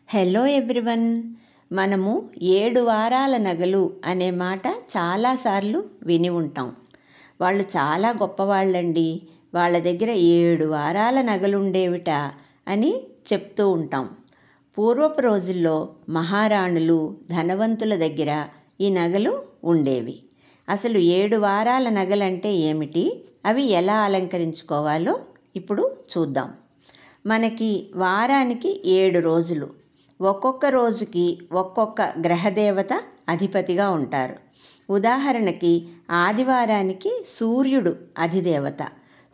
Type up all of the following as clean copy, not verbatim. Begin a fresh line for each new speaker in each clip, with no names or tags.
Hello everyone. మనము 7 వారాల నగలు అనే మాట చాలాసార్లు విని ఉంటాం. వాళ్ళు చాలా గొప్పవాళ్ళండి, వాళ్ళ దగ్గర 7 వారాల నగలుండేవిట అని చెప్తూ ఉంటాం. పూర్వపు రోజుల్లో మహారాణులు, ధనవంతుల దగ్గర ఈ నగలు ఉండేవి. అసలు 7 వారాల నగలంటే ఏమిటి, అవి ఎలా అలంకరించుకోవాలో ఇప్పుడు చూద్దాం. మనకి వారానికి 7 రోజులు. ఒక్కొక్క రోజుకి ఒక్కొక్క గ్రహదేవత అధిపతిగా ఉంటారు. ఉదాహరణకి ఆదివారానికి సూర్యుడు అధిదేవత.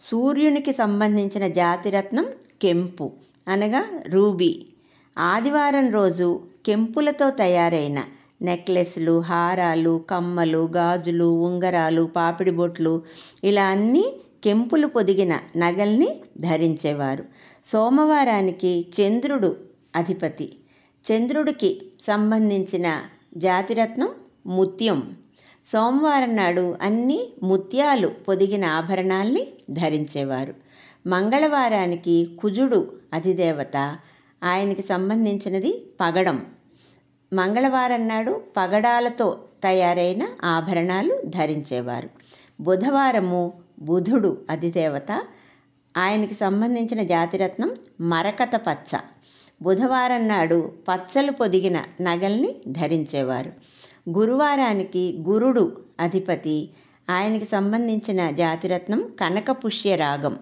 సూర్యునికి సంబంధించిన జాతిరత్నం కెంపు అనగా రూబీ. ఆదివారం రోజు కెంపులతో తయారైన నెక్లెస్లు, హారాలు, కమ్మలు, గాజులు, ఉంగరాలు, పాపిడి బొట్లు ఇలా అన్నీ కెంపులు పొదిగిన నగల్ని ధరించేవారు. సోమవారానికి చంద్రుడు అధిపతి. చంద్రుడికి సంబంధించిన జాతిరత్నం ముత్యం. సోమవారం నాడు అన్ని ముత్యాలు పొదిగిన ఆభరణాల్ని ధరించేవారు. మంగళవారానికి కుజుడు అధిదేవత. ఆయనకి సంబంధించినది పగడం. మంగళవారం నాడు పగడాలతో తయారైన ఆభరణాలు ధరించేవారు. బుధవారము బుధుడు అధిదేవత. ఆయనకి సంబంధించిన జాతిరత్నం మరకత పచ్చ. బుధవారం నాడు పచ్చలు పొదిగిన నగల్ని ధరించేవారు. గురువారానికి గురుడు అధిపతి. ఆయనకి సంబంధించిన జాతిరత్నం కనకపుష్య రాగం.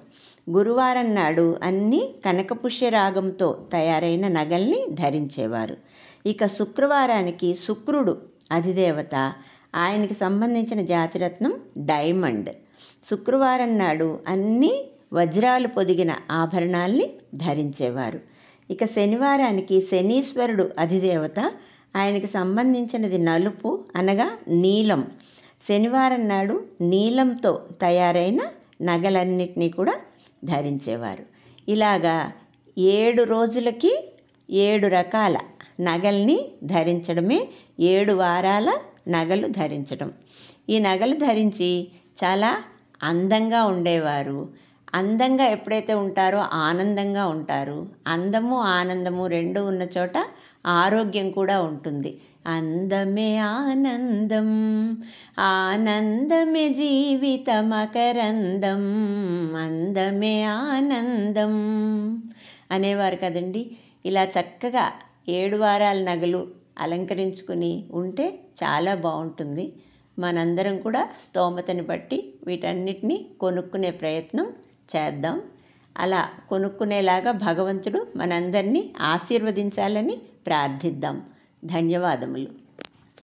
గురువారం నాడు అన్ని కనకపుష్య రాగంతో తయారైన నగల్ని ధరించేవారు. ఇక శుక్రవారానికి శుక్రుడు అధిదేవత. ఆయనకి సంబంధించిన జాతిరత్నం డైమండ్. శుక్రవారం నాడు అన్ని వజ్రాలు పొదిగిన ఆభరణాల్ని ధరించేవారు. ఇక శనివారానికి శనీశ్వరుడు అధిదేవత. ఆయనకి సంబంధించినది నలుపు అనగా నీలం. శనివారం నాడు నీలంతో తయారైన నగలన్నిటినీ కూడా ధరించేవారు. ఇలాగా 7 రోజులకి 7 రకాల నగల్ని ధరించడమే 7 వారాల నగలు ధరించడం. ఈ నగలు ధరించి చాలా అందంగా ఉండేవారు. అందంగా ఎప్పుడైతే ఉంటారో ఆనందంగా ఉంటారు. అందము ఆనందము రెండు ఉన్న చోట ఆరోగ్యం కూడా ఉంటుంది. అందమే ఆనందం, ఆనందమే జీవిత మకరందం, అందమే ఆనందం అనేవారు కదండి. ఇలా చక్కగా 7 వారాల నగలు అలంకరించుకుని ఉంటే చాలా బాగుంటుంది. మనందరం కూడా స్తోమతని బట్టి వీటన్నిటినీ కొనుక్కునే ప్రయత్నం చేద్దాం. అలా కొనుక్కునేలాగా భగవంతుడు మనందరినీ ఆశీర్వదించాలని ప్రార్థిద్దాం. ధన్యవాదములు.